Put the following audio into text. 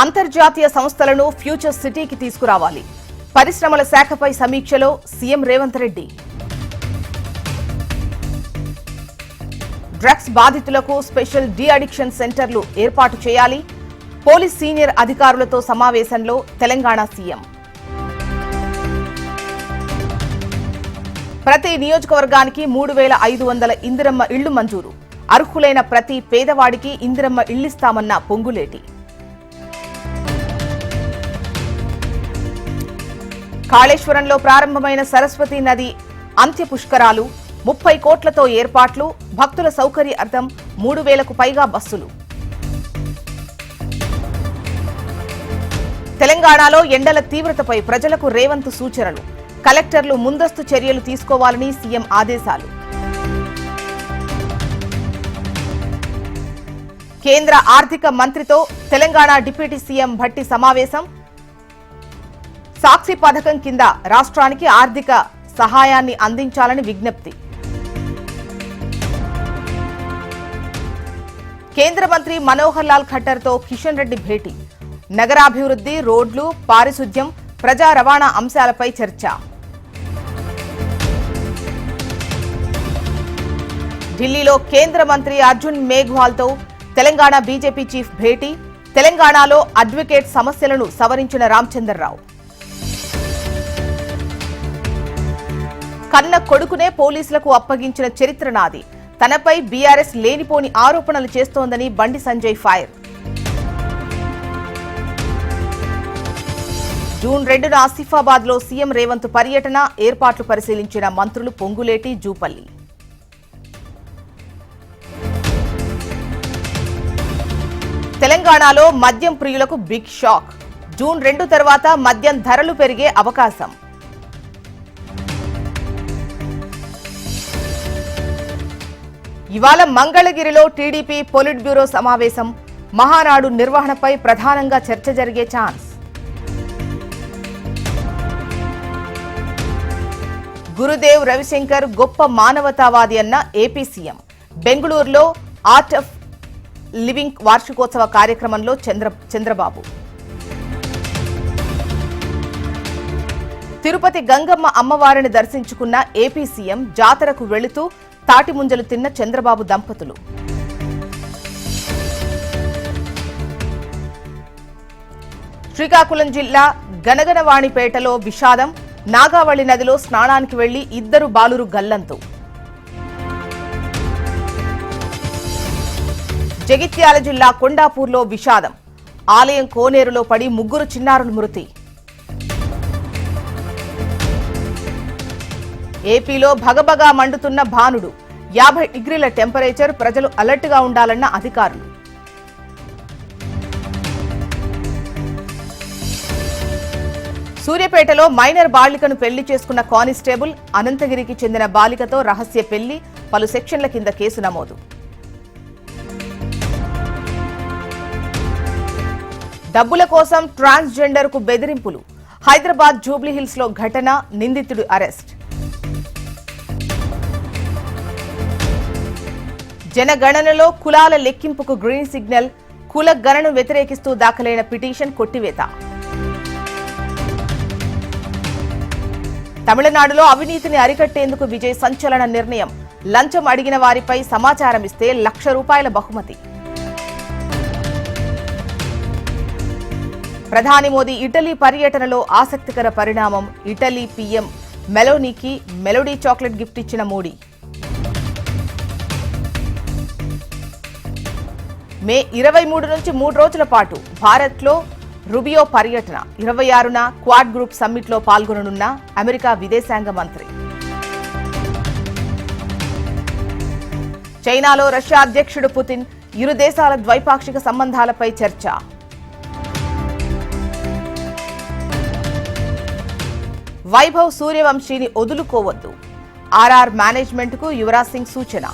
అంతర్జాతీయ సంస్థలను ఫ్యూచర్ సిటీకి తీసుకురావాలి. పరిశ్రమల శాఖపై సమీక్షలో సీఎం రేవంత్ రెడ్డి. డ్రగ్స్ బాధితులకు స్పెషల్ డి అడిక్షన్ సెంటర్లు ఏర్పాటు చేయాలి. పోలీస్ సీనియర్ అధికారులతో సమావేశంలో తెలంగాణ సీఎం. ప్రతి నియోజకవర్గానికి 3,500 ఇందిరమ్మ ఇళ్లు మంజూరు. అర్హులైన ప్రతి పేదవాడికి ఇందిరమ్మ ఇళ్లిస్తామన్న పొంగులేటి. కాళేశ్వరంలో ప్రారంభమైన సరస్వతి నది అంత్య పుష్కరాలు. 30 కోట్లతో ఏర్పాట్లు. భక్తుల సౌకర్యార్థం 3,000కు పైగా బస్సులు. తెలంగాణలో ఎండల తీవ్రతపై ప్రజలకు రేవంత్ సూచనలు. కలెక్టర్లు ముందస్తు చర్యలు తీసుకోవాలని సీఎం ఆదేశాలు. కేంద్ర ఆర్థిక మంత్రితో తెలంగాణ డిప్యూటీ సీఎం భట్టి సమావేశం. సాక్షి పథకం కింద రాష్ట్రానికి ఆర్థిక సహాయాన్ని అందించాలని విజ్ఞప్తి. కేంద్ర మంత్రి మనోహర్ లాల్ ఖట్టర్తో కిషన్ రెడ్డి భేటీ. నగరాభివృద్ధి, రోడ్లు, పారిశుధ్యం, ప్రజా రవాణా అంశాలపై చర్చ. ఢిల్లీలో కేంద్ర మంత్రి అర్జున్ మేఘ్వాల్తో తెలంగాణ బీజేపీ చీఫ్ భేటీ. తెలంగాణలో అడ్వకేట్ సమస్యలను సవరించిన రామచంద్రరావు. కన్న కొడుకునే పోలీసులకు అప్పగించిన చరిత్ర నాది. తనపై బీఆర్ఎస్ లేనిపోని ఆరోపణలు చేస్తోందని బండి సంజయ్ ఫైర్. జూన్ 2న ఆసిఫాబాద్ లో సీఎం రేవంత్ పర్యటన. ఏర్పాట్లు పరిశీలించిన మంత్రులు పొంగులేటి, జూపల్లి. తెలంగాణలో మద్యం ప్రియులకు బిగ్ షాక్. జూన్ 2 తర్వాత మద్యం ధరలు పెరిగే అవకాశం. ఇవాళ మంగళగిరిలో టీడీపీ పొలిట్ బ్యూరో సమావేశం. మహానాడు నిర్వహణపై ప్రధానంగా చర్చ జరిగే ఛాన్స్. గురుదేవ్ రవిశంకర్ గొప్ప మానవతావాది అన్న ఏపీ సీఎం. బెంగళూరులో ఆర్ట్ ఆఫ్ లివింగ్ వార్షికోత్సవ కార్యక్రమంలో చంద్రబాబు. తిరుపతి గంగమ్మ అమ్మవారిని దర్శించుకున్న ఏపీ సీఎం. జాతరకు వెళుతూ తాటి ముంజలు తిన్న చంద్రబాబు దంపతులు. శ్రీకాకుళం జిల్లా గనగనవాణిపేటలో విషాదం. నాగావళి నదిలో స్నానానికి వెళ్లి 2 బాలురు గల్లంతు. జగిత్యాల జిల్లా కొండాపూర్లో విషాదం. ఆలయం కోనేరులో పడి 3 చిన్నారులు మృతి. ఏపీలో భగభగా మండుతున్న భానుడు. 50 డిగ్రీల టెంపరేచర్. ప్రజలు అలర్ట్ గా ఉండాలన్న అధికారులు. సూర్యాపేటలో మైనర్ బాలికను పెళ్లి చేసుకున్న కానిస్టేబుల్. అనంతగిరికి చెందిన బాలికతో రహస్య పెళ్లి. పలు సెక్షన్ల కింద కేసు నమోదు. డబ్బుల కోసం ట్రాన్స్జెండర్ కు బెదిరింపులు. హైదరాబాద్ జూబ్లీహిల్స్ లో ఘటన. నిందితుడు అరెస్ట్. జనగణనలో కులాల లెక్కింపుకు గ్రీన్ సిగ్నల్. కుల గణను వ్యతిరేకిస్తూ దాఖలైన పిటిషన్ కొట్టివేత. తమిళనాడులో అవినీతిని అరికట్టేందుకు విజయ్ సంచలన నిర్ణయం. లంచం అడిగిన వారిపై సమాచారం ఇస్తే ₹1,00,000 బహుమతి. ప్రధాని మోదీ ఇటలీ పర్యటనలో ఆసక్తికర పరిణామం. ఇటలీ పీఎం మెలోనీకి మెలోడీ చాక్లెట్ గిఫ్ట్ ఇచ్చిన మోడీ. మే 23 నుంచి 3 రోజుల పాటు భారత్లో రుబియో పర్యటన. 26న క్వాడ్ గ్రూప్ సమ్మిట్లో పాల్గొననున్న అమెరికా విదేశాంగ మంత్రి. చైనాలో రష్యా అధ్యక్షుడు పుతిన్. ఇరు దేశాల ద్వైపాక్షిక సంబంధాలపై చర్చ. వైభవ్ సూర్యవంశీని వదులుకోవద్దు. ఆర్ఆర్ మేనేజ్మెంట్కు యువరాజ్ సింగ్ సూచన.